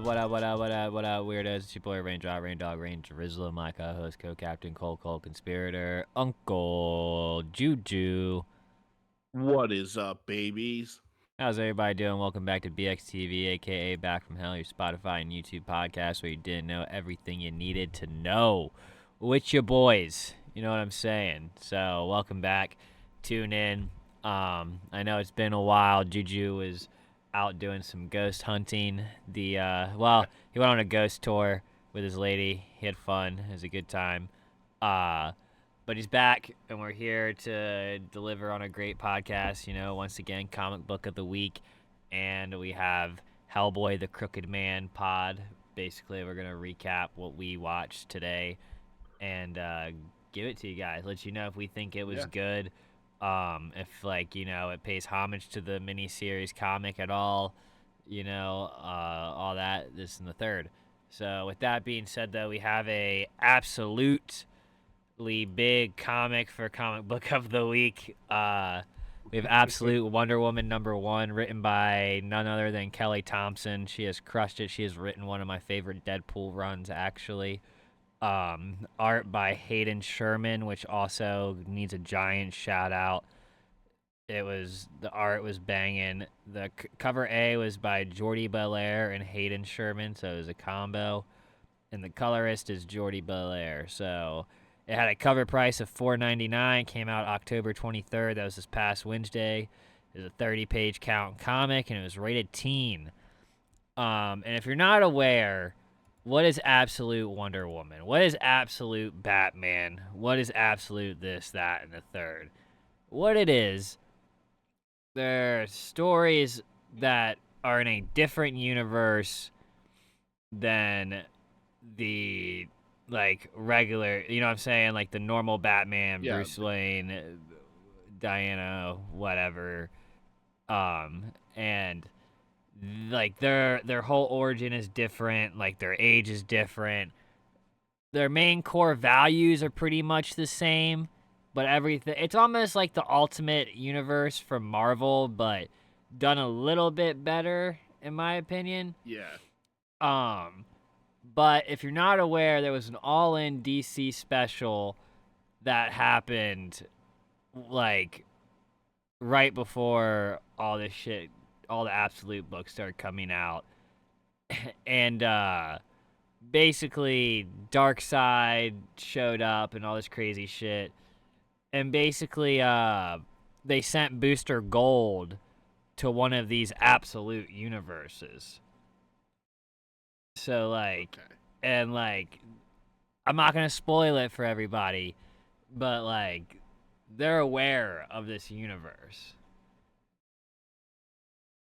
What up, weirdos? It's your boy Rain Rizzo, my co-host, co-captain, Cole, conspirator, Uncle Juju. What is up, babies? How's everybody doing? Welcome back to BXTV, aka Back from Hell, your Spotify and YouTube podcast where you didn't know everything you needed to know. With your boys, you know what I'm saying? So, welcome back. Tune in. I know it's been a while. Juju was out doing some ghost hunting. He went on a ghost tour with his lady. He had fun. It was a good time. But he's back, and we're here to deliver on a great podcast. You know, once again, comic book of the week, and we have HELLBOY the Crooked Man pod. Basically, we're gonna recap what we watched today, and give it to you guys. Let you know if we think it was good. If it pays homage to the miniseries comic at all, all that, this and the third. So with that being said, though, we have a absolutely big comic for comic book of the week. We have Absolute Wonder Woman #1, written by none other than Kelly Thompson. She has crushed it. She has written one of my favorite Deadpool runs, actually. Art by Hayden Sherman, which also needs a giant shout out. The art was banging. The cover A was by Jordi Belair and Hayden Sherman, so it was a combo. And the colorist is Jordi Belair. So it had a cover price of $4.99. Came out October 23rd. That was this past Wednesday. It was a 30-page count comic, and it was rated teen. And if you're not aware, what is Absolute Wonder Woman? What is Absolute Batman? What is Absolute this, that, and the third? What it is, they're stories that are in a different universe than the, regular, you know what I'm saying? Like the normal Batman, Yeah. Bruce Wayne, Diana, whatever. And their whole origin is different, like their age is different. Their main core values are pretty much the same, but everything, it's almost like the Ultimate Universe from Marvel, but done a little bit better, in my opinion. Yeah. But if you're not aware, there was an all-in DC special that happened, right before all this shit, all the Absolute books started coming out. And basically Darkseid showed up and all this crazy shit. And basically they sent Booster Gold to one of these Absolute universes. So I'm not going to spoil it for everybody, but they're aware of this universe.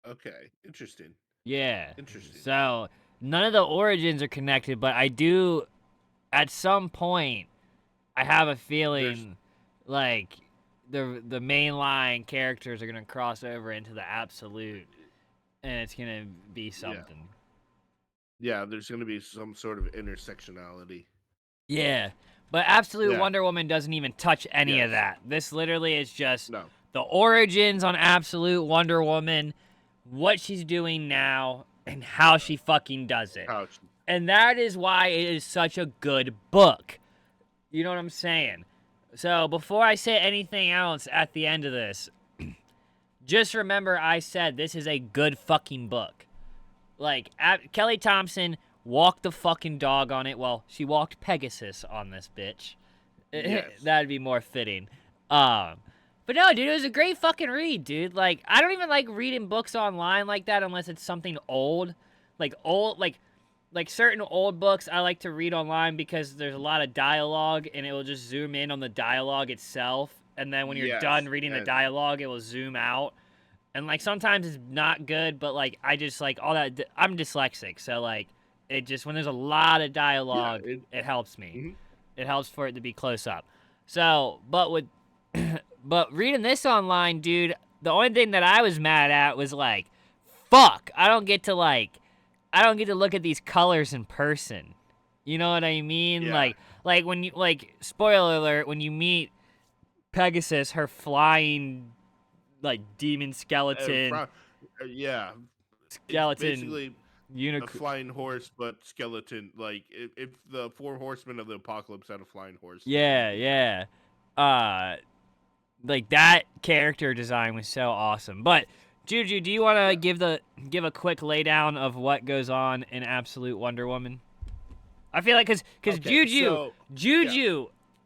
Okay. Interesting. Yeah. Interesting. So none of the origins are connected, but I do, at some point, I have a feeling the mainline characters are gonna cross over into the Absolute, and it's gonna be something. Yeah, there's gonna be some sort of intersectionality. Yeah, but Absolute Wonder Woman doesn't even touch any of that. This literally is just the origins on Absolute Wonder Woman, what she's doing now, and how she fucking does it. And that is why it is such a good book. You know what I'm saying? So before I say anything else at the end of this, just remember I said this is a good fucking book. Kelly Thompson walked the fucking dog on it. Well, she walked Pegasus on this bitch. Yes. That'd be more fitting. But no, dude, it was a great fucking read, dude. I don't even like reading books online like that unless it's something old. Like certain old books I like to read online because there's a lot of dialogue and it will just zoom in on the dialogue itself. And then when you're done reading the dialogue, it will zoom out. And sometimes it's not good, but I just all that. I'm dyslexic, so it just, when there's a lot of dialogue, it helps me. Mm-hmm. It helps for it to be close up. So, but reading this online, dude, the only thing that I was mad at was fuck, I don't get to look at these colors in person. You know what I mean? Yeah. Like when you, spoiler alert, when you meet Pegasus, her flying demon skeleton. Yeah. Skeleton. It's basically a flying horse, but skeleton. Like if the four horsemen of the apocalypse had a flying horse. Yeah. Like that character design was so awesome. But Juju, do you want to give a quick laydown of what goes on in Absolute Wonder Woman? I feel like because Juju,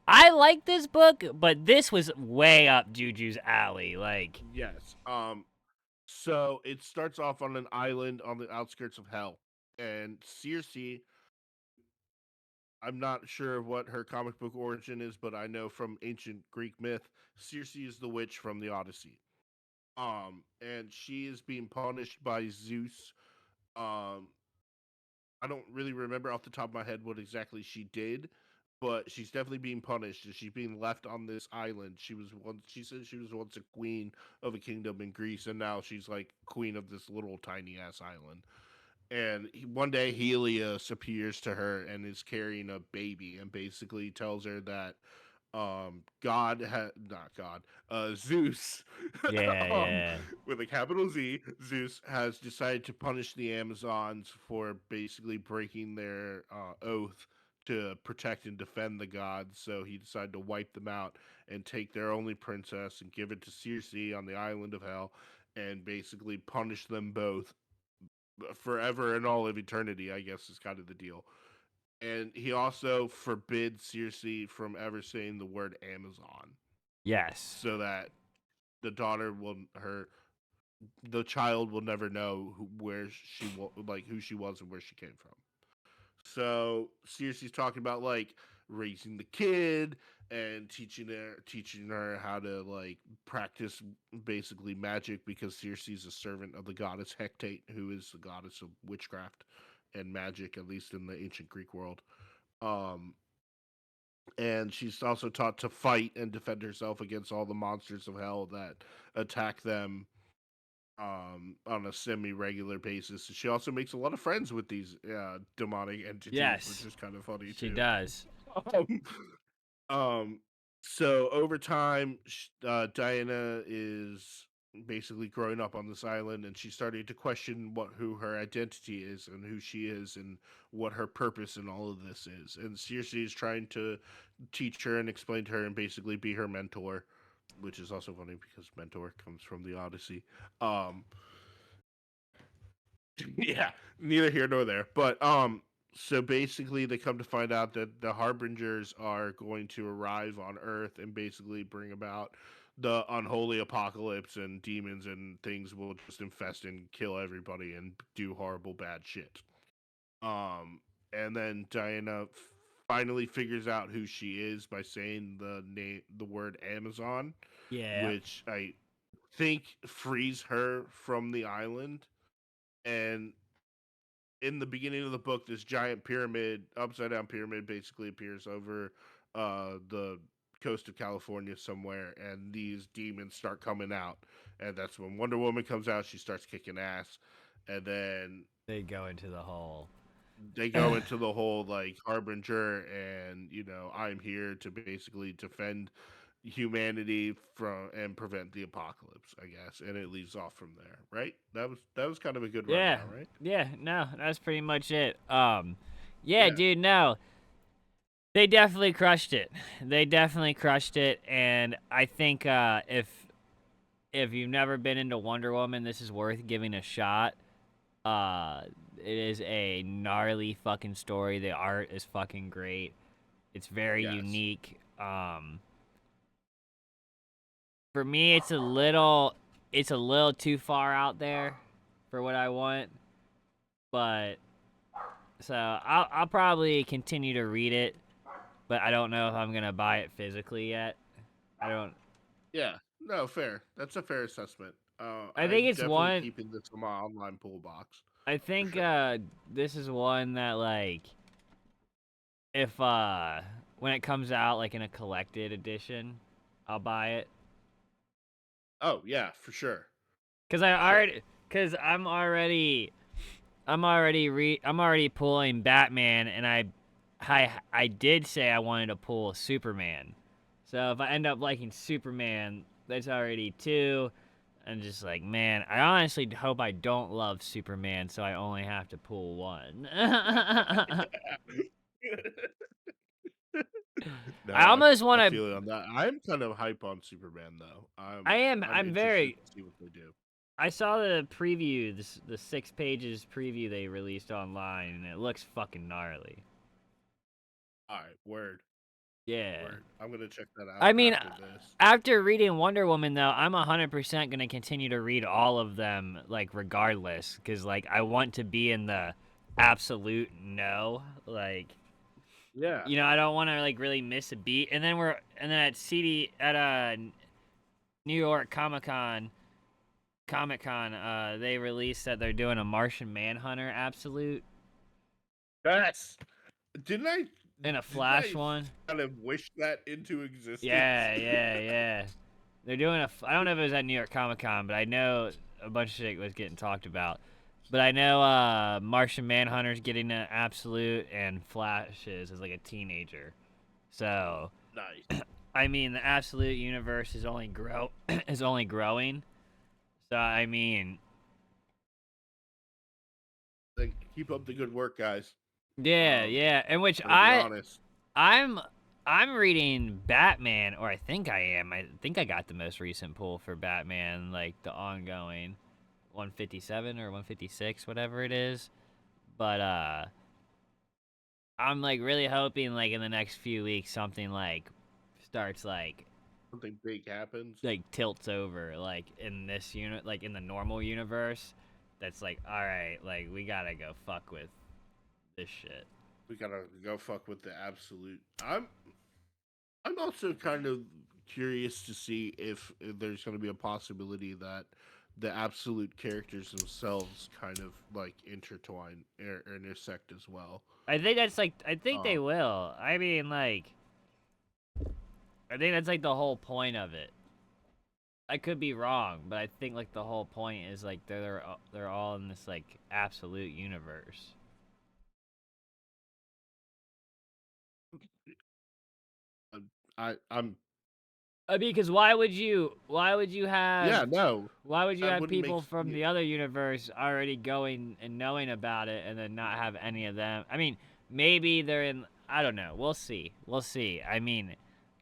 I like this book, but this was way up Juju's alley. Like, yes. So it starts off on an island on the outskirts of hell, and Circe. I'm not sure what her comic book origin is, but I know from ancient Greek myth, Circe is the witch from the Odyssey. And she is being punished by Zeus. Um, I don't really remember off the top of my head what exactly she did, but she's definitely being punished. She's being left on this island. She said she was once a queen of a kingdom in Greece, and now she's like queen of this little tiny ass island. And one day Helios appears to her and is carrying a baby, and basically tells her that Zeus, yeah. with a capital Z, Zeus has decided to punish the Amazons for basically breaking their oath to protect and defend the gods. So he decided to wipe them out and take their only princess and give it to Circe on the island of Hell, and basically punish them both forever and all of eternity, I guess is kind of the deal. And he also forbids Circe from ever saying the word Amazon. Yes. So that the the child will never know who she was and where she came from. So Circe's talking about like raising the kid and teaching her how to like practice basically magic, because Circe's a servant of the goddess Hecate, who is the goddess of witchcraft and magic, at least in the ancient Greek world. Um, and she's also taught to fight and defend herself against all the monsters of hell that attack them on a semi-regular basis. She also makes a lot of friends with these demonic entities, which is kind of funny too. She does. Um, um, so over time, Diana is basically growing up on this island, and she's starting to question who her identity is and who she is and what her purpose in all of this is. And Circe is trying to teach her and explain to her and basically be her mentor, which is also funny because mentor comes from the Odyssey. Yeah, neither here nor there. But so basically they come to find out that the harbingers are going to arrive on Earth and basically bring about the unholy apocalypse, and demons and things will just infest and kill everybody and do horrible bad shit. And then Diana finally figures out who she is by saying the word Amazon, which I think frees her from the island. And in the beginning of the book, this giant pyramid, upside down pyramid, basically appears over the coast of California somewhere, and these demons start coming out. And that's when Wonder Woman comes out. She starts kicking ass, and then they go into the hole. Like harbinger, and I'm here to basically defend humanity from and prevent the apocalypse, I guess. And it leaves off from there, right? That was kind of a good rundown, right? Yeah, no, that's pretty much it. Dude, no. They definitely crushed it. And I think if you've never been into Wonder Woman, this is worth giving a shot. It is a gnarly fucking story. The art is fucking great. It's very unique. For me, it's a little too far out there for what I want. But so I'll probably continue to read it, but I don't know if I'm gonna buy it physically yet. I don't. Yeah, no, fair. That's a fair assessment. I think it's definitely keeping this in my online pool box. I think this is one that like if when it comes out like in a collected edition, I'll buy it. Oh yeah, for sure. I'm already pulling Batman, and I did say I wanted to pull Superman. So if I end up liking Superman, that's already two. I'm just like, man, I honestly hope I don't love Superman, so I only have to pull one. No, I almost want I to. feel it on that. I'm kind of hype on Superman though. I am. I'm I'm interested very. to see what they do. I saw the preview, the 6 pages preview they released online, and it looks fucking gnarly. All right, word. Yeah. Word. I'm gonna check that out I mean, after this. after reading Wonder Woman, though, I'm 100% gonna continue to read all of them, like, regardless, because, like, I want to be in the absolute no, like, Yeah. you know, I don't want to, like, really miss a beat. And then at New York Comic-Con, they released that they're doing a Martian Manhunter absolute. Yes. Didn't I? And a Didn't Flash I one. kind of wish that into existence? Yeah. They're doing I don't know if it was at New York Comic-Con, but I know a bunch of shit was getting talked about. But I know Martian Manhunter's getting an absolute, and Flash is as like a teenager. So Nice. I mean, the absolute universe is only is only growing. So I mean, Like, keep up the good work, guys. yeah, and which Gotta be honest. I'm reading Batman, or I think I am. I think I got the most recent pull for Batman, like the ongoing 157 or 156, whatever it is. But I'm like really hoping like in the next few weeks something like starts like Something big happens. like tilts over like in this unit, like in the normal universe. That's like, all right, like we gotta go fuck with this shit. We gotta go fuck with the absolute. I'm also kind of curious to see if there's going to be a possibility that the absolute characters themselves kind of like intertwine or intersect as well. I think that's like, I think they Um, will. I mean, like, I think that's like the whole point of it. I could be wrong, but I think like the whole point is like they're all in this like absolute universe. I'm I mean, because yeah, no, why would you that have wouldn't make people from the other universe already going and knowing about it and then not have any of them? I mean, maybe they're in. I don't know. We'll see. We'll see. I mean,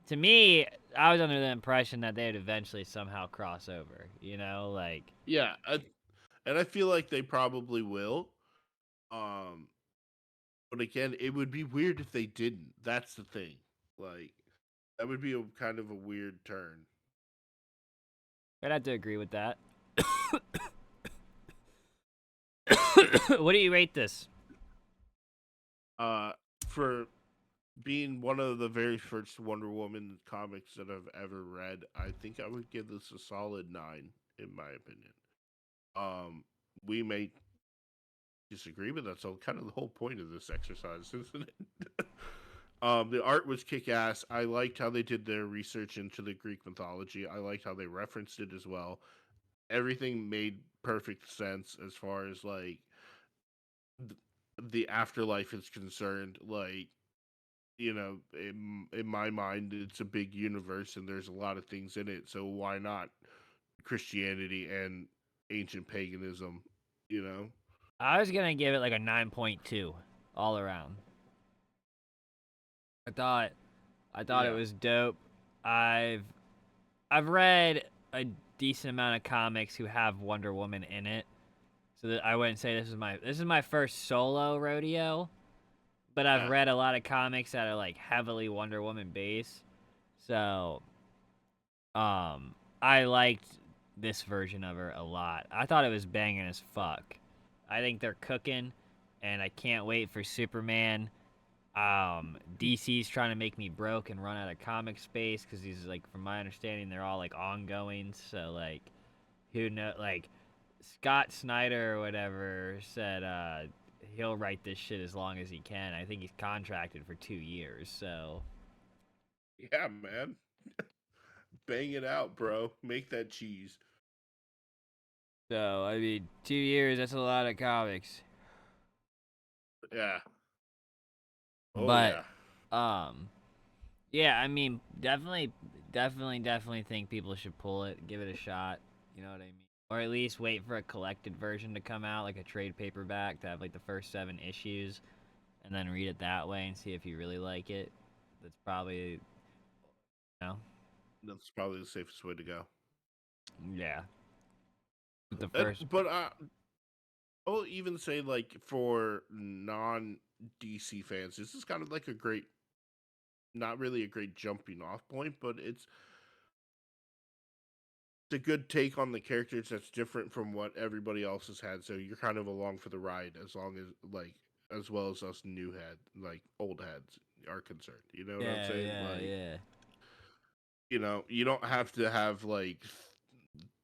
to me, I was under the impression that they'd eventually somehow cross over. You know, like. yeah, and I feel like they probably will. Um, but again, it would be weird if they didn't. That's the thing. Like that would be a kind of a weird turn. I'd have to agree with that. What do you rate this? For being one of the very first Wonder Woman comics that I've ever read, I think I would give this a solid 9, in my opinion. We may disagree, but that's all kind of the whole point of this exercise, isn't it? The art was kick ass. I liked how they did their research into the Greek mythology. I liked how they referenced it as well. Everything made perfect sense as far as like the afterlife is concerned. Like, you know, in my mind, it's a big universe and there's a lot of things in it. So why not Christianity and ancient paganism? You know, I was gonna give it like a 9.2 all around. I thought it yeah, was dope. I've read a decent amount of comics who have Wonder Woman in it, so that I wouldn't say this is my first solo rodeo. But I've yeah, read a lot of comics that are like heavily Wonder Woman based, so I liked this version of her a lot. I thought it was banging as fuck. I think they're cooking, and I can't wait for Superman. DC's trying to make me broke and run out of comic space because these, like, from my understanding, they're all like ongoing. So like, who know? Like, Scott Snyder or whatever said he'll write this shit as long as he can. I think he's contracted for 2 years. So yeah, man, bang it out, bro. Make that cheese. I mean, 2 years. That's a lot of comics. Yeah. Oh But yeah. um, yeah. I mean, definitely think people should pull it, give it a shot. You know what I mean? Or at least wait for a collected version to come out, like a trade paperback to have like the first 7 issues, and then read it that way and see if you really like it. That's probably, you know. That's probably the safest way to go. Yeah. The first. But I'll even say, like, for non DC fans, this is kind of like a great, not really a great jumping off point, but it's a good take on the characters that's different from what everybody else has had. So you're kind of along for the ride as long as, like, as well as us old heads are concerned. You know what I'm saying? Yeah. You don't have to have like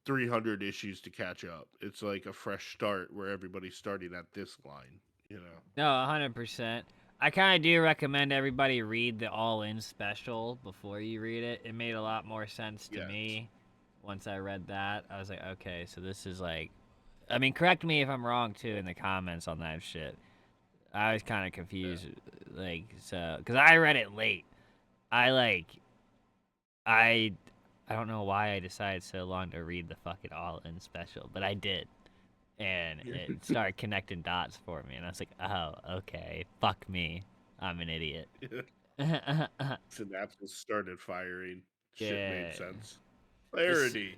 300 issues to catch up. It's like a fresh start where everybody's starting at this line. You know? No, 100%. I kind of do recommend everybody read the All In special before you read it. It made a lot more sense to me once I read that. I was like, okay, so this is like, I mean, correct me if I'm wrong too in the comments on that shit. I was kind of confused, because I read it late. I don't know why I decided so long to read the fucking All In special, but I did. And it started connecting dots for me, and I was like, oh, okay, fuck me. I'm an idiot. Synapses started firing. Shit made sense. Clarity.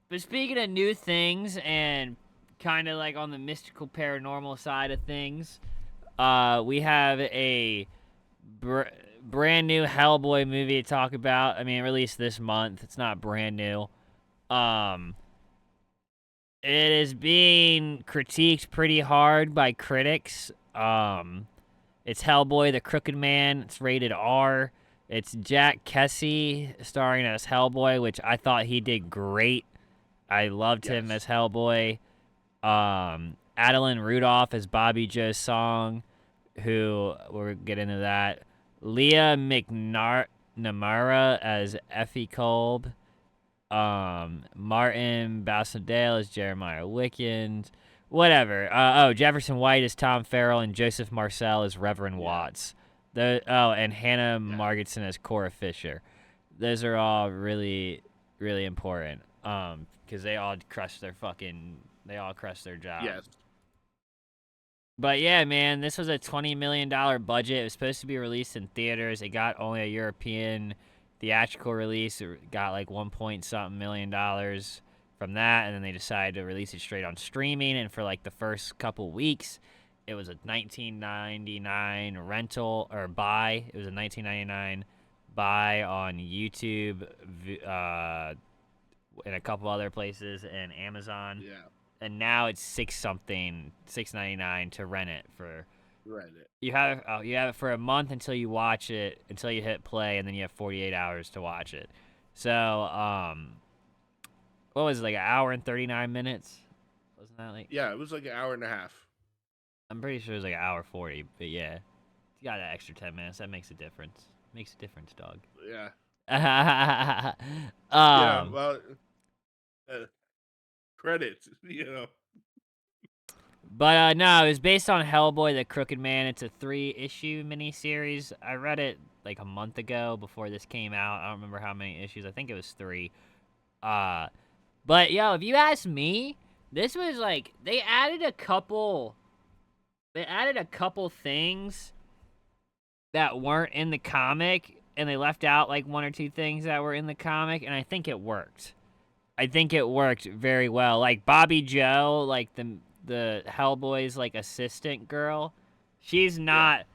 But speaking of new things and kind of like on the mystical paranormal side of things, we have a brand new Hellboy movie to talk about. I mean, released this month. It's not brand new. It is being critiqued pretty hard by critics. It's Hellboy the Crooked Man. It's rated R. It's Jack Kesey starring as Hellboy, which I thought he did great. I loved him as Hellboy. Adeline Rudolph as Bobby Joe Song, who we'll get into that. Leah McNamara as Effie Kolb. Martin Balsadale as Jeremiah Wickens. Whatever. Jefferson White as Tom Farrell and Joseph Marcel as Reverend Watts. And Hannah Margetson as Cora Fisher. Those are all really, really important. Because they all crushed their job. Yes. But yeah, man, this was a $20 million budget. It was supposed to be released in theaters. It got only a European theatrical release. It got like $1 million from that, and then they decided to release it straight on streaming. And for like the first couple weeks, it was a $19.99 rental or buy. It was a $19.99 buy on YouTube, and a couple other places, and Amazon. Yeah. And now it's $6.99 to rent it for. Rent it. You have it for a month until you watch it, until you hit play, and then you have 48 hours to watch it. So, what was it, like an hour and 39 minutes? Wasn't that like? Yeah, it was like an hour and a half. I'm pretty sure it was like an hour 40, but yeah, you got an extra 10 minutes. That makes a difference. Makes a difference, dog. Yeah. Yeah. Well, credits, you know. But no, it was based on Hellboy the Crooked Man. It's a 3-issue miniseries. I read it like a month ago before this came out. I don't remember how many issues. I think it was 3. But yo, if you ask me, this was like they added a couple things that weren't in the comic, and they left out like 1 or 2 things that were in the comic, and I think it worked. I think it worked very well. Like Bobby Joe, like the Hellboy's like assistant girl, she's not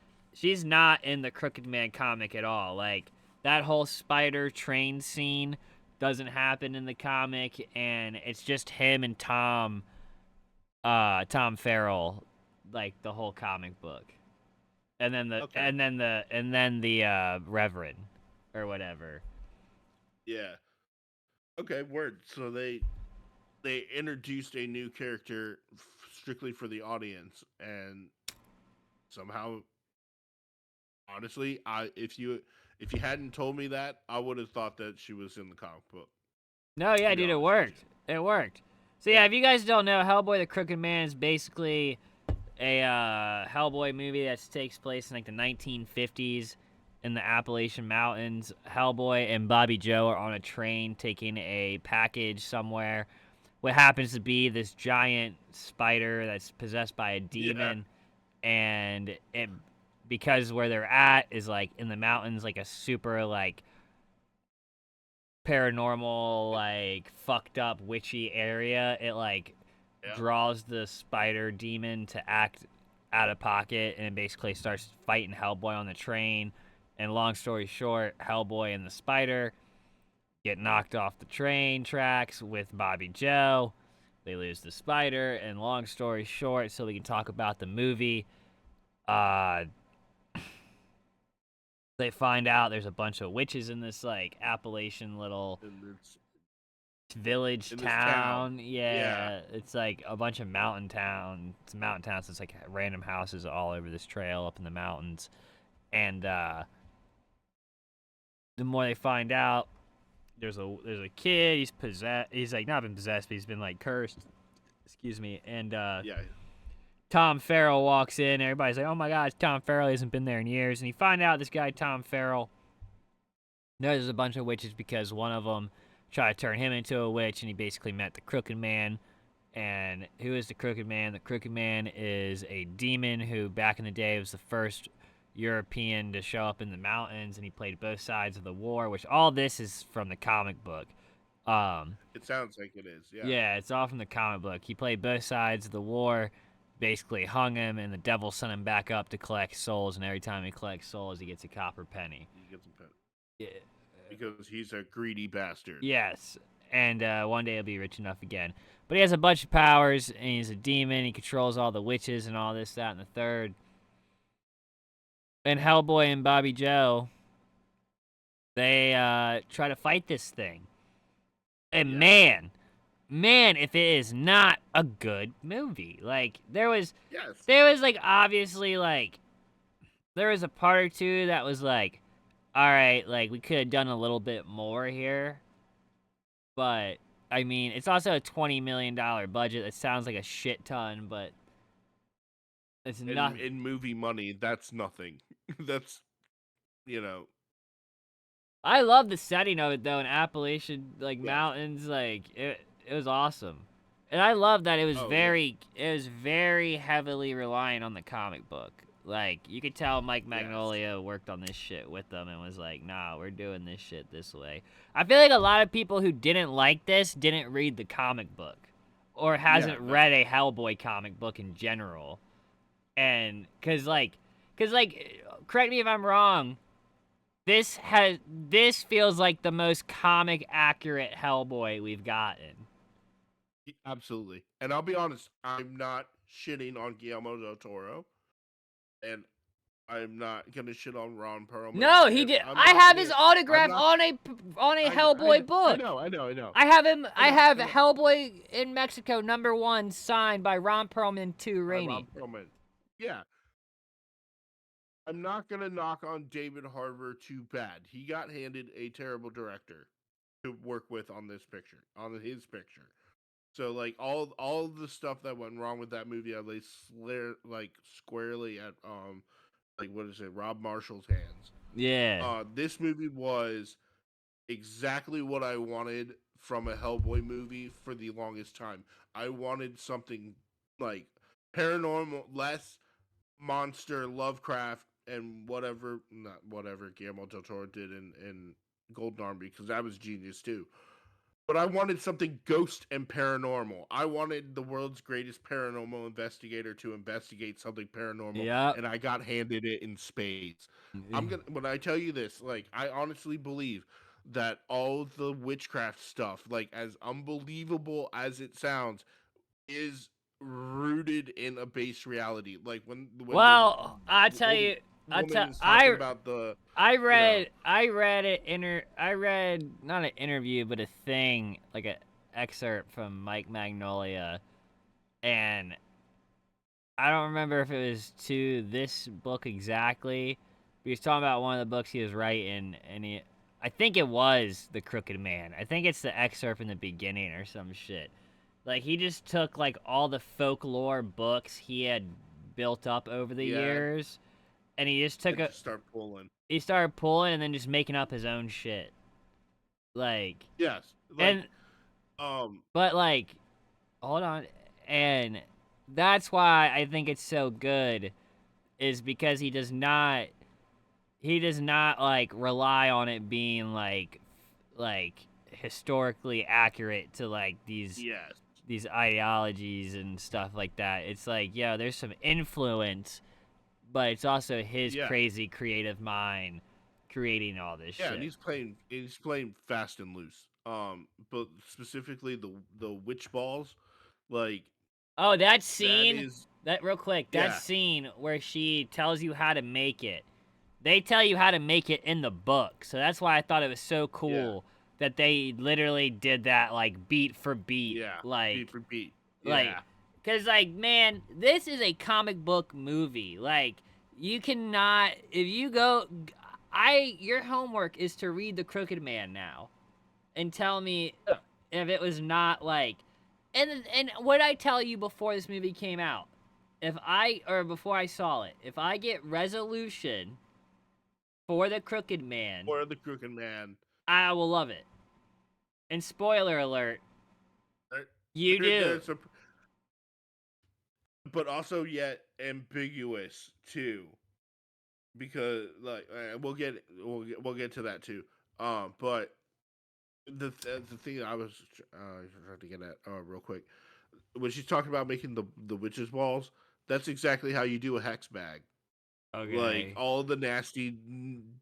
in the Crooked Man comic at all. Like that whole spider train scene doesn't happen in the comic, and it's just him and Tom Farrell, like the whole comic book, and then the Reverend or whatever. Yeah. Okay, word. So they introduced a new character strictly for the audience, and somehow, honestly, if you hadn't told me that, I would have thought that she was in the comic book. No, yeah, dude, it worked. It worked. So yeah, if you guys don't know, Hellboy the Crooked Man is basically a Hellboy movie that takes place in like the 1950s in the Appalachian Mountains. Hellboy and Bobby Joe are on a train taking a package somewhere what happens to be this giant spider that's possessed by a demon, and it because where they're at is like in the mountains, like a super like paranormal, like fucked up witchy area. It like draws the spider demon to act out of pocket, and it basically starts fighting Hellboy on the train. And long story short, Hellboy and the spider get knocked off the train tracks with Bobby Joe. They lose the spider, and long story short, so we can talk about the movie, they find out there's a bunch of witches in this like Appalachian little village town. Yeah, it's like a bunch of mountain town. It's a mountain town, so it's like random houses all over this trail up in the mountains. And the more they find out, there's a kid. He's possessed. He's like not been possessed, but he's been like cursed. Excuse me. And Tom Farrell walks in. Everybody's like, "Oh my God, it's Tom Farrell. He hasn't been there in years." And you find out this guy Tom Farrell knows a bunch of witches because one of them tried to turn him into a witch, and he basically met the Crooked Man. And who is the Crooked Man? The Crooked Man is a demon who, back in the day, was the first European to show up in the mountains, and he played both sides of the war, which all this is from the comic book. It sounds like it is, yeah. Yeah, it's all from the comic book. He played both sides of the war, basically hung him, and the devil sent him back up to collect souls, and every time he collects souls, he gets a copper penny. He gets a penny. Yeah. Because he's a greedy bastard. Yes, and one day he'll be rich enough again. But he has a bunch of powers, and he's a demon. He controls all the witches and all this, that, and the third. And Hellboy and Bobby Joe, they try to fight this thing. And man, if it is not a good movie. Like, there was like, obviously, like, there was a part or two that was like, all right, like, we could have done a little bit more here. But, I mean, it's also a $20 million budget. That sounds like a shit ton, but it's not. In movie money, that's nothing. That's, you know. I love the setting of it, though, in Appalachian, like, mountains. Like, it was awesome. And I love that it was very heavily reliant on the comic book. Like, you could tell Mike Magnolia worked on this shit with them and was like, nah, we're doing this shit this way. I feel like a lot of people who didn't like this didn't read the comic book. Or hasn't read a Hellboy comic book in general. And, cause, correct me if I'm wrong, this feels like the most comic accurate Hellboy we've gotten. Absolutely. And I'll be honest, I'm not shitting on Guillermo del Toro. And I'm not gonna shit on Ron Perlman. No, he did. I have his autograph on a Hellboy book. I know. I have him. I have Hellboy in Mexico #1 signed by Ron Perlman to Rainey. Ron Perlman. Yeah. I'm not gonna knock on David Harbour too bad. He got handed a terrible director to work with on his picture. So like all the stuff that went wrong with that movie, I lay squarely at Rob Marshall's hands. Yeah. This movie was exactly what I wanted from a Hellboy movie for the longest time. I wanted something like paranormal, less monster, Lovecraft, and not whatever Guillermo del Toro did in Golden Army, because that was genius too. But I wanted something ghost and paranormal. I wanted the world's greatest paranormal investigator to investigate something paranormal, and I got handed it in spades. When I tell you this, like, I honestly believe that all the witchcraft stuff, like, as unbelievable as it sounds, is rooted in a base reality. Like I read not an interview, but a thing, like an excerpt from Mike Magnolia, and I don't remember if it was to this book exactly, but he was talking about one of the books he was writing, and I think it was The Crooked Man. I think it's the excerpt in the beginning or some shit. Like, he just took, like, all the folklore books he had built up over the years, and he just took He started pulling and then just making up his own shit. Like... Yes. But, like, hold on, and that's why I think it's so good, is because he does not like rely on it being like historically accurate to like these Yes. ideologies and stuff like that. It's like, yeah, there's some influence, but it's also his Yeah. crazy creative mind creating all this Yeah, shit. and he's playing fast and loose. But specifically the witch balls, like Oh, that that scene, is that real quick, that yeah, scene where she tells you how to make it. They tell you how to make it in the book. So that's why I thought it was so yeah, cool that they literally did that like beat for beat, yeah. Beat like for beat. like Yeah. cuz like man, this is a comic book movie. Like you cannot if you go your homework is to read The Crooked Man now and tell me Yeah. if it was not like and what I tell you before this movie came out, before I saw it, if I get resolution for The Crooked Man, Or the Crooked Man. I will love it. And spoiler alert, There, you do. there's a, but also yet ambiguous too, because like we'll get to that too. But the thing I was trying to get at real quick, when she's talking about making the witches balls, that's exactly how you do a hex bag. Like Okay. all the nasty,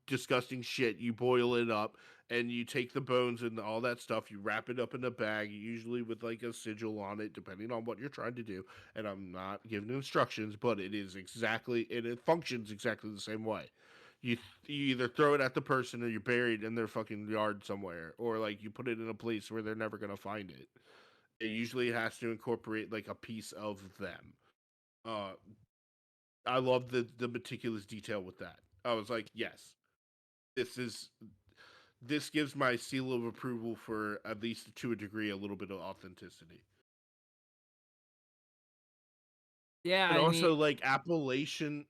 disgusting shit, you boil it up and you take the bones and all that stuff, you wrap it up in a bag, usually with like a sigil on it, depending on what you're trying to do. And I'm not giving instructions, but it is exactly, and it functions exactly the same way. You either throw it at the person or you bury it in their fucking yard somewhere, or like you put it in a place where they're never gonna find it. It usually has to incorporate like a piece of them. Uh, I love the meticulous detail with that. I was like, yes, this is this gives my seal of approval for at least to a degree a little bit of authenticity. Yeah, And I mean, also like Appalachians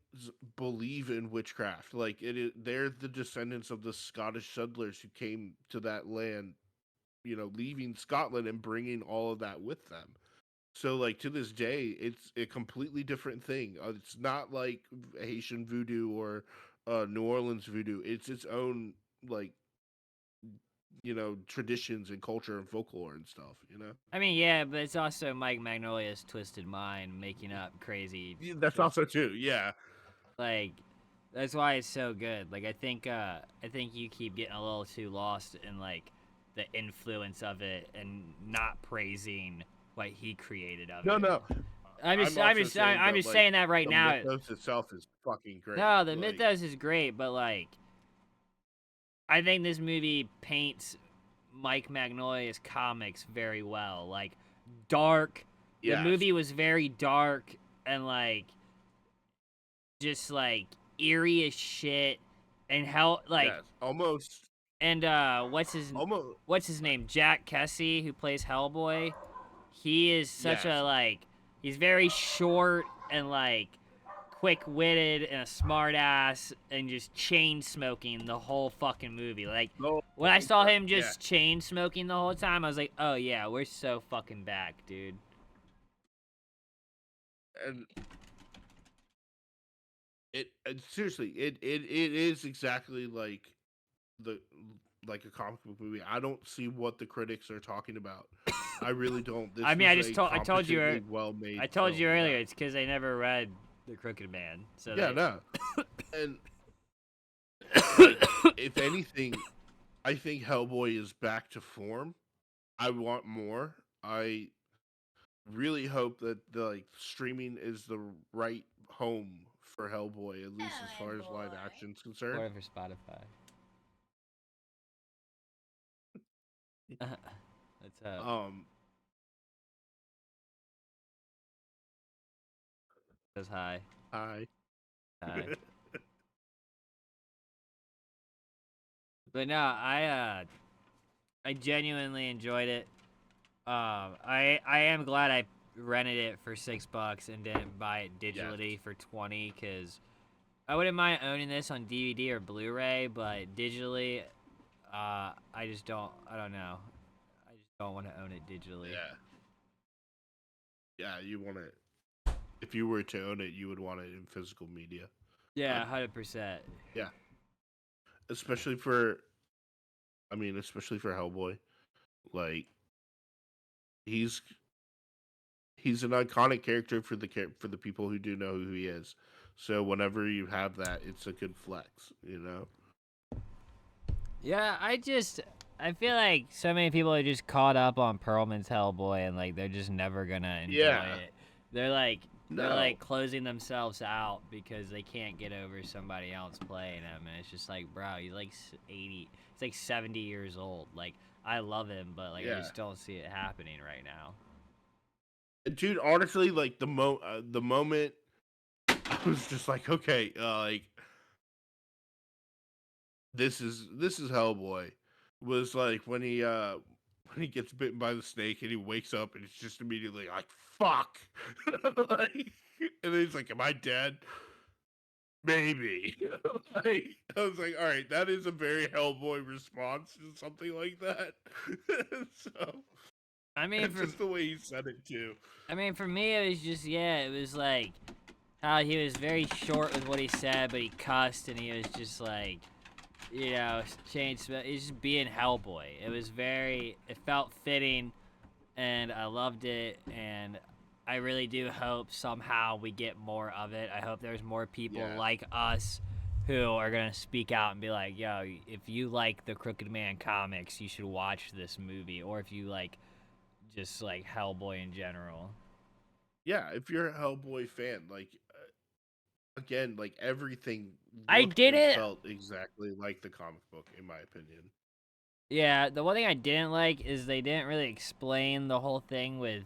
believe in witchcraft. Like they're the descendants of the Scottish settlers who came to that land, leaving Scotland and bringing all of that with them. So like to this day, it's a completely different thing. It's not like Haitian voodoo or New Orleans voodoo. It's its own like traditions and culture and folklore and stuff. yeah, but it's also Mike Magnolia's twisted mind making up crazy Yeah, that's twist. also too. Yeah, Like, that's why it's so good. Like, I think you keep getting a little too lost in like the influence of it and not praising what he created of no, it. no. I'm also saying I'm that just like saying that right the now. mythos itself is fucking great. No, the Like, mythos is great, but like, I think this movie paints Mike Magnolia's comics very well. Like, dark. The yes, movie was very dark and like just like eerie as shit, and how like yes, almost, and almost, what's his name, Jack Kessie, who plays Hellboy. He is such a yes. like he's very short and like quick-witted and a smart ass and just chain smoking the whole fucking movie. Like No, when I saw him yeah, just chain smoking the whole time, I was like, oh yeah, we're so fucking back, dude. and and seriously, it is exactly the like a comic book movie. I don't see what the critics are talking about. I really don't. I This mean, was a competently well I made told you film. Yeah, earlier it's because they never read The Crooked Man, so yeah, they. no, and like if anything, I think Hellboy is back to form. I want more. I really hope that the streaming is the right home for Hellboy, at least as far as live action's concerned. Or for Spotify. Let's hope. Um, Says hi. I Hi. But no, I genuinely enjoyed it. I am glad I rented it for $6 and didn't buy it yes, digitally for 20, because I wouldn't mind owning this on DVD or Blu-ray, but digitally, I just don't. I don't know. I just don't want to own it digitally. yeah. Yeah, you want it. If you were to own it, you would want it in physical media. Yeah, 100%. Yeah, especially for Hellboy. Like he's an iconic character for the people who do know who he is. So whenever you have that, it's a good flex, you know. Yeah, I feel like so many people are just caught up on Perlman's Hellboy and like they're just never gonna enjoy it. They're like closing themselves out because they can't get over somebody else playing him, and it's just like, bro, he's like 80, he's like 70 years old. Like I love him, but like I just don't see it happening right now. Dude, honestly, like the moment I was just like, okay, like this is Hellboy, was like when he gets bitten by the snake and he wakes up and it's just immediately like fuck, like, and then he's like, am I dead? Maybe. Like, I was like, all right, that is a very Hellboy response to something like that. So I mean, just the way he said it too. I mean, for me, it was just it was like how he was very short with what he said, but he cussed and he was just like, you know, changed. He's just being Hellboy. It felt fitting, and I loved it, and I really do hope somehow we get more of it. I hope there's more people like us who are gonna speak out and be like, yo, if you like the Crooked Man comics, you should watch this movie, or if you like just like Hellboy in general. Yeah, if you're a Hellboy fan, like again, like everything felt exactly like the comic book, in my opinion. Yeah, the one thing I didn't like is they didn't really explain the whole thing with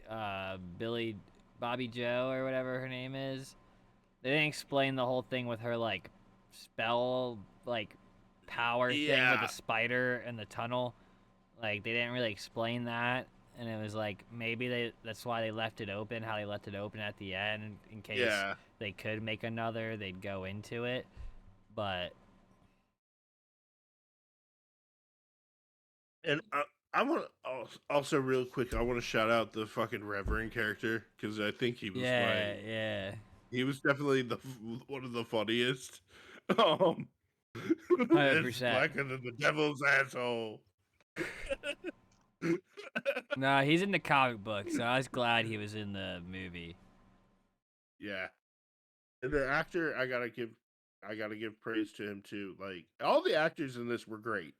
Bobby Joe or whatever her name is. They didn't explain the whole thing with her like spell like power thing with the spider and the tunnel. Like they didn't really explain that, and it was like maybe that's why they left it open, how they left it open at the end in case they could make another, they'd go into it. But and I want to also real quick, I want to shout out the fucking Reverend character because I think he was he was definitely one of the funniest. 100%. It's blacker than the devil's asshole. No, he's in the comic book, so I was glad he was in the movie. Yeah, and the actor, I gotta give praise to him too. Like all the actors in this were great,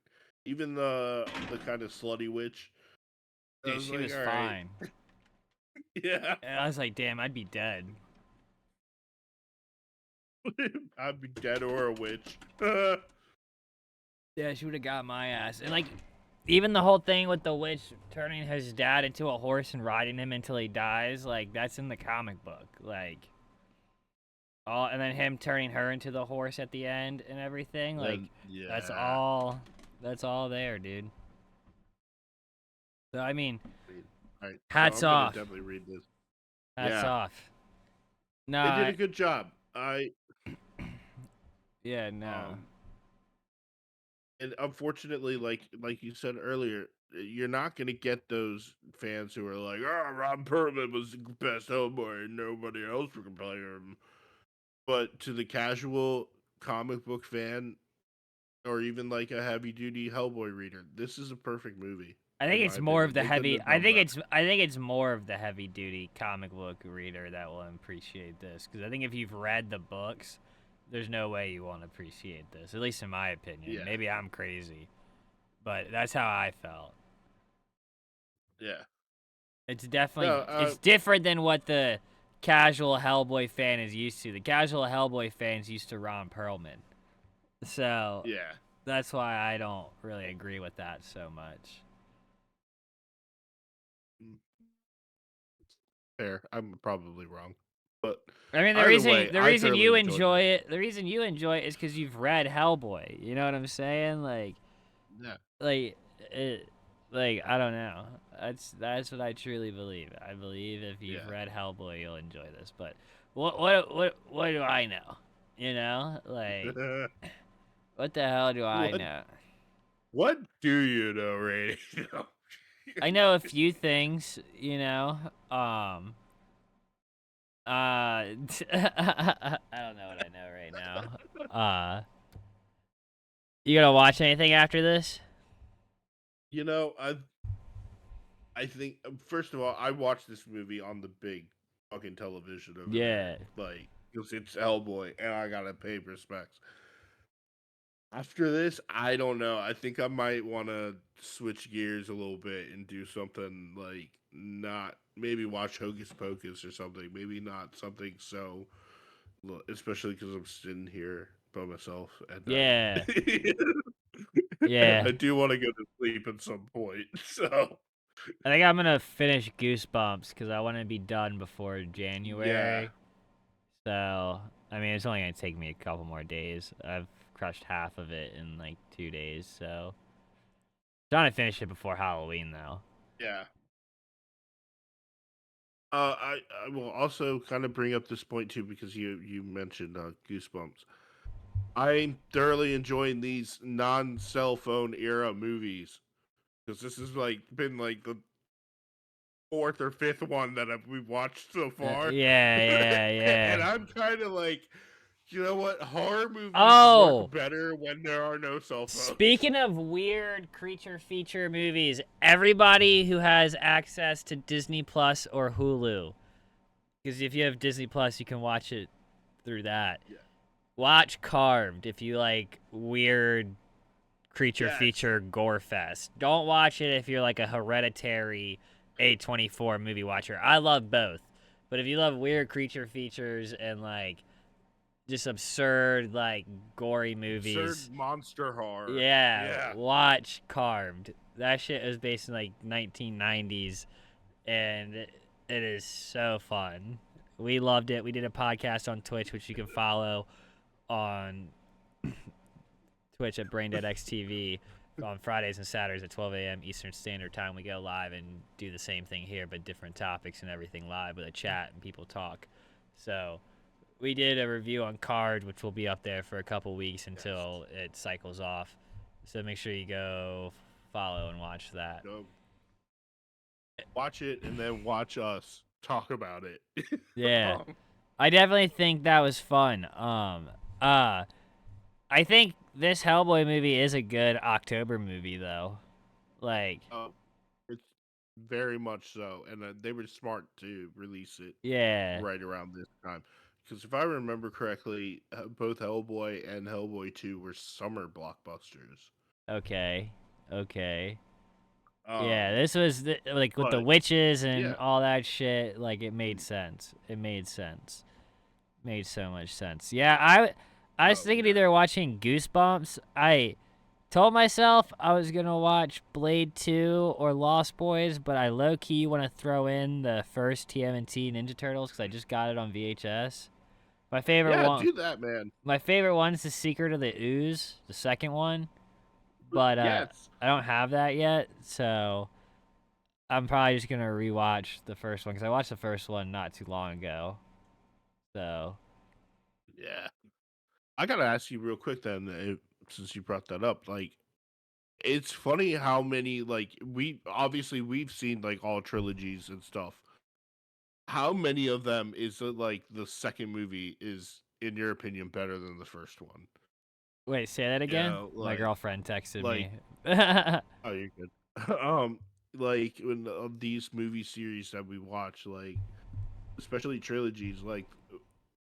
even the kind of slutty witch. Dude, she was fine. Yeah, and I was like, damn, I'd be dead. I'd be dead or a witch. Yeah, she would have got my ass. And like, even the whole thing with the witch turning his dad into a horse and riding him until he dies, like that's in the comic book. Like, and then him turning her into the horse at the end and everything. Like, that's all there, dude. So I mean, hats off. Definitely read this. Hats off. No, they did a good job. Yeah, no. And unfortunately, like you said earlier, you're not going to get those fans who are like, "Oh, Ron Perlman was the best Hellboy, and nobody else can play him." But to the casual comic book fan, or even like a heavy duty Hellboy reader, this is a perfect movie. I think it's more of the heavy. I think it's more of the heavy duty comic book reader that will appreciate this, because I think if you've read the books, there's no way you won't appreciate this. At least in my opinion. Yeah. Maybe I'm crazy, but that's how I felt. Yeah, it's definitely it's different than what the casual Hellboy fan is used to. The casual Hellboy fan's used to Ron Perlman, so yeah, that's why I don't really agree with that so much. Fair. I'm probably wrong, but I mean, the reason you enjoy it is because you've read Hellboy. You know what I'm saying? Like, like I don't know. That's what I truly believe. I believe if you've read Hellboy, you'll enjoy this. But what do I know? You know, like what the hell do I know? What do you know, Radio? I know a few things, you know. I don't know what I know right now. You gonna watch anything after this? You know, I think first of all, I watched this movie on the big fucking television over there, Yeah. like because it's Hellboy, and I gotta pay respects. After this, I don't know. I think I might want to switch gears a little bit and do something like not maybe watch Hocus Pocus or something. Maybe not something so, especially because I'm sitting here by myself at night. Yeah. Yeah. I do want to go to sleep at some point, so I think I'm gonna finish Goosebumps because I want to be done before yeah, January. So, I mean, it's only gonna take me a couple more days. I've crushed half of it in like 2 days, so trying to finish it before Halloween though. yeah. I will also kind of bring up this point too because you mentioned Goosebumps. I'm thoroughly enjoying these non-cell phone era movies because this has like been like the fourth or fifth one that we've watched so far, Yeah. and I'm kind of like, you know what, horror movies Oh, work better when there are no cell phones. speaking of weird creature feature movies, everybody who has access to Disney Plus or Hulu, because if you have Disney Plus, you can watch it through that. Yeah. Watch Carved if you like weird creature Yes. feature gore fest. Don't watch it if you're like a Hereditary A24 movie watcher. I love both. But if you love weird creature features and like just absurd like gory Absurd movies, monster horror. yeah, Yeah. watch Carved. That shit was based in like 1990s and it is so fun. We loved it. We did a podcast on Twitch which you can follow on Twitch at BrainDeadXTV on Fridays and Saturdays at 12 a.m. Eastern Standard Time. We go live and do the same thing here, but different topics and everything live with a chat and people talk. So we did a review on Card, which will be up there for a couple weeks until it cycles off. So make sure you go follow and watch that. Go watch it and then watch us talk about it. Yeah. I definitely think that was fun. I think this Hellboy movie is a good October movie though. Like, it's very much so, and they were smart to release it yeah. right around this time. Because if I remember correctly, both Hellboy and Hellboy 2 were summer blockbusters. Okay. Yeah, Um, this was like with the but witches and yeah, all that shit. Like it made mm, sense. It made sense. Made so much sense. Yeah, I was oh thinking yeah, either watching Goosebumps. I told myself I was gonna watch Blade 2 or Lost Boys, but I low key want to throw in the first TMNT Ninja Turtles because I just got it on VHS. My favorite yeah, one. do that, man. My favorite one is The Secret of the Ooze, the second one. But Yes, I don't have that yet, so I'm probably just gonna rewatch the first one because I watched the first one not too long ago. So yeah. I gotta ask you real quick then, since you brought that up, like it's funny how many like we've seen like all trilogies and stuff. How many of them is it like the second movie is in your opinion better than the first one? wait, say that You again. know, My girlfriend texted like me. oh, you're good. Like when these movie series that we watch, like especially trilogies, like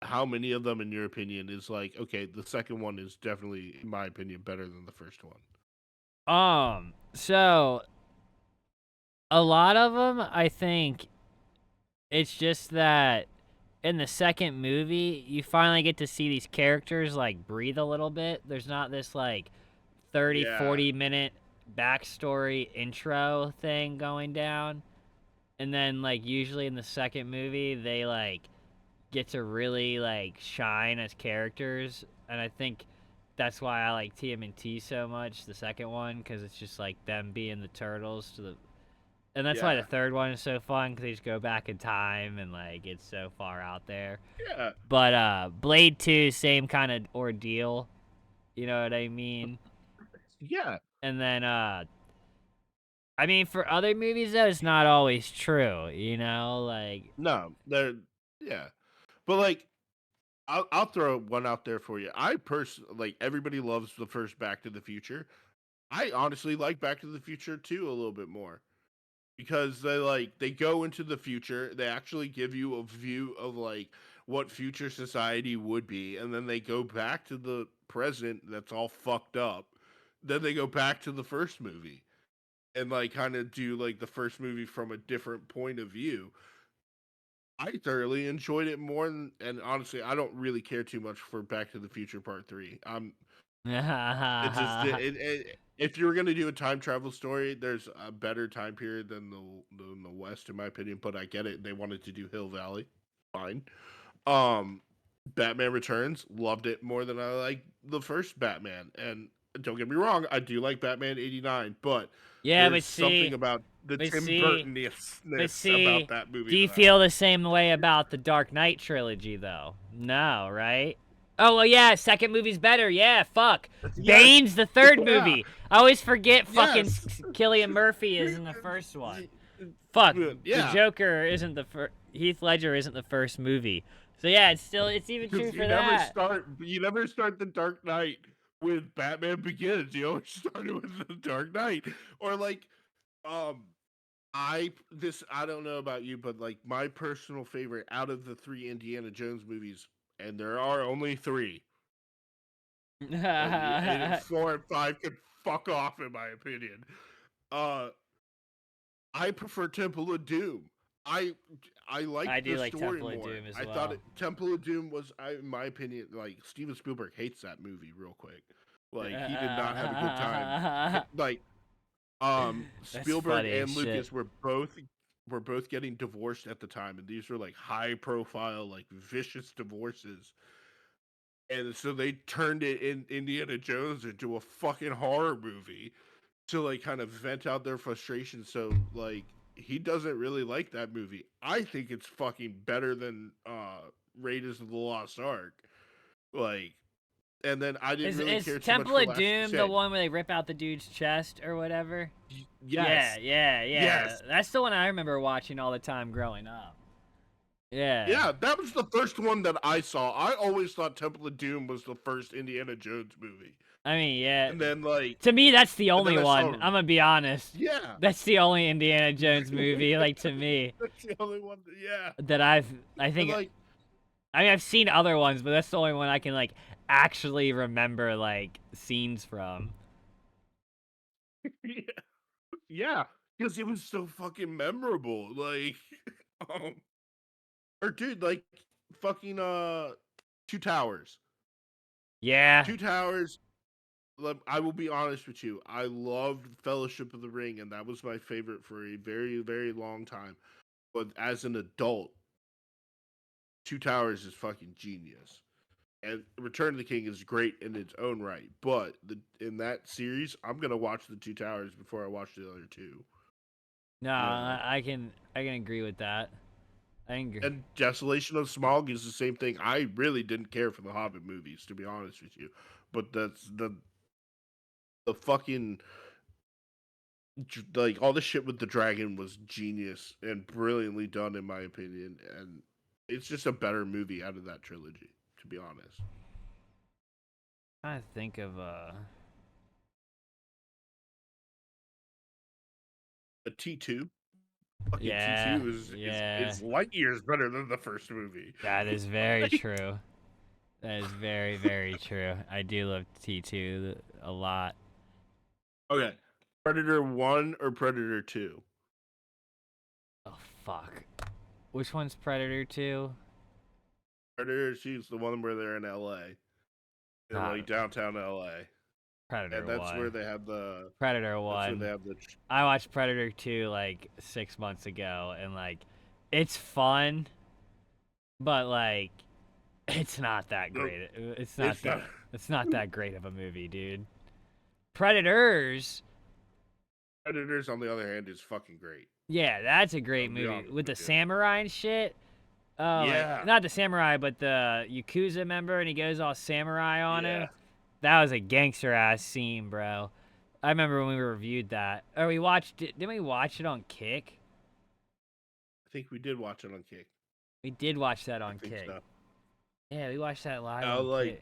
how many of them in your opinion is like okay, the second one is definitely in my opinion better than the first one. So a lot of them, I think it's just that in the second movie, you finally get to see these characters like breathe a little bit. There's not this like 30, Yeah, 40-minute backstory intro thing going down. And then like usually in the second movie, they like get to really like shine as characters, and I think that's why I like TMNT so much, the second one, because it's just like them being the turtles to the, and that's why the yeah, third one is so fun because they just go back in time and like it's so far out there. yeah, But Blade 2, same kind of ordeal, you know what I mean? yeah. And then I mean for other movies though, it's not always true, you know, like No, they're yeah. But like, I'll throw one out there for you. I personally like everybody loves the first Back to the Future. I honestly like Back to the Future too a little bit more because they go into the future. They actually give you a view of like what future society would be, and then they go back to the present that's all fucked up. Then they go back to the first movie and like kind of do like the first movie from a different point of view. I thoroughly enjoyed it more than, and honestly, I don't really care too much for Back to the Future Part 3. It just if you were gonna do a time travel story, there's a better time period than the West, in my opinion. But I get it; they wanted to do Hill Valley, fine. Um, Batman Returns, loved it more than I like the first Batman. And don't get me wrong, I do like Batman '89, but yeah, there's something about the Tim Burton-ness about that movie. Do you feel the same way about the Dark Knight trilogy, though? No, right? Oh, well, yeah, second movie's better. Yeah, fuck. Yes. Bane's the third movie. I always forget fucking Cillian Murphy is in the first one. Fuck, the Joker isn't the first. Heath Ledger isn't the first movie. So yeah, it's even true for that. You never start the Dark Knight with Batman Begins. You always start it with the Dark Knight, or like, I don't know about you, but like my personal favorite out of the 3 Indiana Jones movies, and there are only 3. and 4 and 5 can fuck off, in my opinion. I prefer Temple of Doom. I like the story Temple more. of Doom as I thought Temple of Doom was, in my opinion, like Steven Spielberg hates that movie real quick. Like he did not have a good time. Like Spielberg and Lucas were both getting divorced at the time, and these were like high profile, like vicious divorces. And so they turned it in Indiana Jones into a fucking horror movie to like kind of vent out their frustration. So like he doesn't really like that movie. I think it's fucking better than Raiders of the Lost Ark. Like, and then I didn't really care too much for Temple of Last Doom Crusade. the one where they rip out the dude's chest or whatever? Yes. Yeah. Yes. That's the one I remember watching all the time growing up. Yeah, that was the first one that I saw. I always thought Temple of Doom was the first Indiana Jones movie. I mean, yeah. And then, like... To me, that's the only one. I'm gonna be honest. Yeah. That's the only Indiana Jones movie, like, to me. That's the only one, that I think... Like, I mean, I've seen other ones, but that's the only one I can, like, actually remember, like, scenes from. Yeah, because it was so fucking memorable. Like, or dude, like, fucking, Two Towers. Yeah. Two Towers, I will be honest with you, I loved Fellowship of the Ring, and that was my favorite for a very, very long time. But as an adult, Two Towers is fucking genius. And Return of the King is great in its own right. But in that series, I'm going to watch the Two Towers before I watch the other two. No, I can agree with that. And Desolation of Smaug is the same thing. I really didn't care for the Hobbit movies, to be honest with you. But that's the fucking, like, all the shit with the dragon was genius and brilliantly done, in my opinion. And it's just a better movie out of that trilogy, to be honest. I think of a T2. Fucking T2 is light years better than the first movie. That is very true. That is very, very true. I do love T2 a lot. Okay. Predator 1 or Predator 2? Oh, fuck. Which one's Predator 2? Predator 2 is the one where they're in L.A. In, like, downtown L.A. Predator 1. And that's where they have the... Predator 1. That's where they have the... I watched Predator 2, like, 6 months ago, and, like, it's fun, but, like, it's not that great. It's not that great of a movie, dude. Predators, on the other hand, is fucking great. Yeah, that's a great movie. With the samurai and shit. Yeah. Not the samurai, but the Yakuza member, and he goes all samurai on him. That was a gangster-ass scene, bro. I remember when we reviewed that. Or we watched it. Didn't we watch it on Kick? I think we did watch it on Kick. We did watch that on Kick. So. Yeah, we watched that live I on like,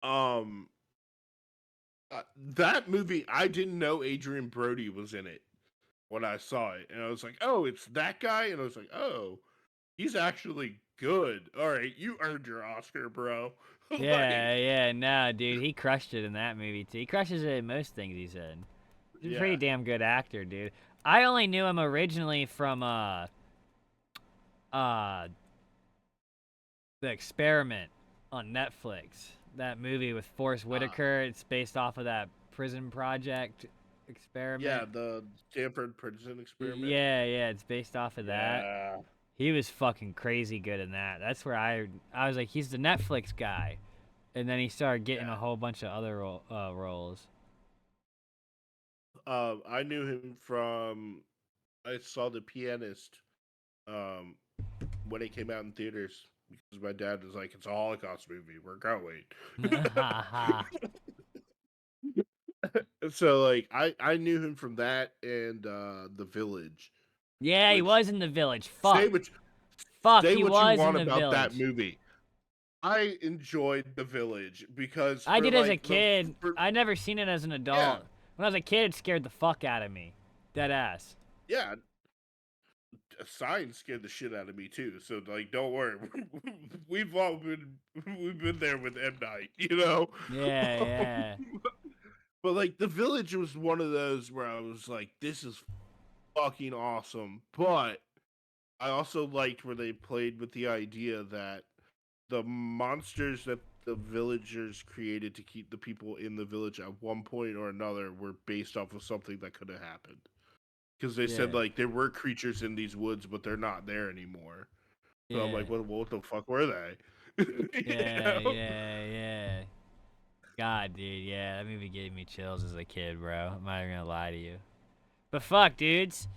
um, that movie. I didn't know Adrian Brody was in it when I saw it, and I was like, "Oh, it's that guy," and I was like, "Oh, he's actually good. All right, you earned your Oscar, bro." Yeah, Like, yeah, no, dude, he crushed it in that movie too. He crushes it in most things he's in. He's a pretty yeah, damn good actor, dude. I only knew him originally from uh The Experiment on Netflix. That movie with Forrest Whitaker. It's based off of that prison project yeah, experiment. the Stanford Prison Experiment. Yeah, yeah, it's based off of that. Yeah, He was fucking crazy good in that. That's where I was like, he's the Netflix guy, and then he started getting yeah. a whole bunch of other roles. I knew him from. I saw The Pianist. Um, when it came out in theaters because my dad was like, "It's a Holocaust movie. We're going." So like, I knew him from that and The Village. Yeah, he Which was in The Village. say Fuck, what fuck, say he what you was in want The about that Village. movie. I enjoyed The Village because I for did as a like the kid. for, I never seen it as an yeah, adult. When I was a kid, it scared the fuck out of me. Dead ass. yeah, Signs scared the shit out of me too. So like, don't worry, we've been there with M Night, you know. Yeah, yeah. But like, The Village was one of those where I was like, this is fucking awesome. But I also liked where they played with the idea that the monsters that the villagers created to keep the people in the village at one point or another were based off of something that could have happened. Because they said Yeah. like there were creatures in these woods, but they're not there anymore. So I'm Yeah. like, what the fuck were they? You Yeah, know? yeah, yeah. God, dude, yeah, that movie gave me chills as a kid, bro. I'm not even gonna lie to you. But fuck, dudes.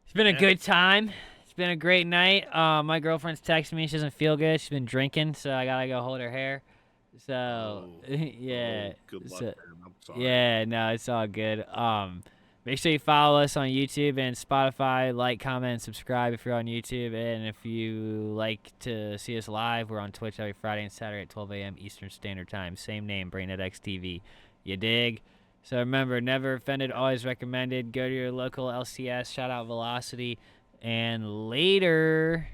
It's been a Yeah. good time. It's been a great night. My girlfriend's texting me. She doesn't feel good. She's been drinking, so I gotta go hold her hair. So, Oh. yeah. Oh, good luck, So, man. I'm sorry. yeah, no, it's all good. Make sure you follow us on YouTube and Spotify. Like, comment, and subscribe if you're on YouTube. And if you like to see us live, we're on Twitch every Friday and Saturday at 12 a.m. Eastern Standard Time. Same name, BrainNet XTV. You dig? So remember, never offended, always recommended. Go to your local LCS. Shout out Velocity. And later.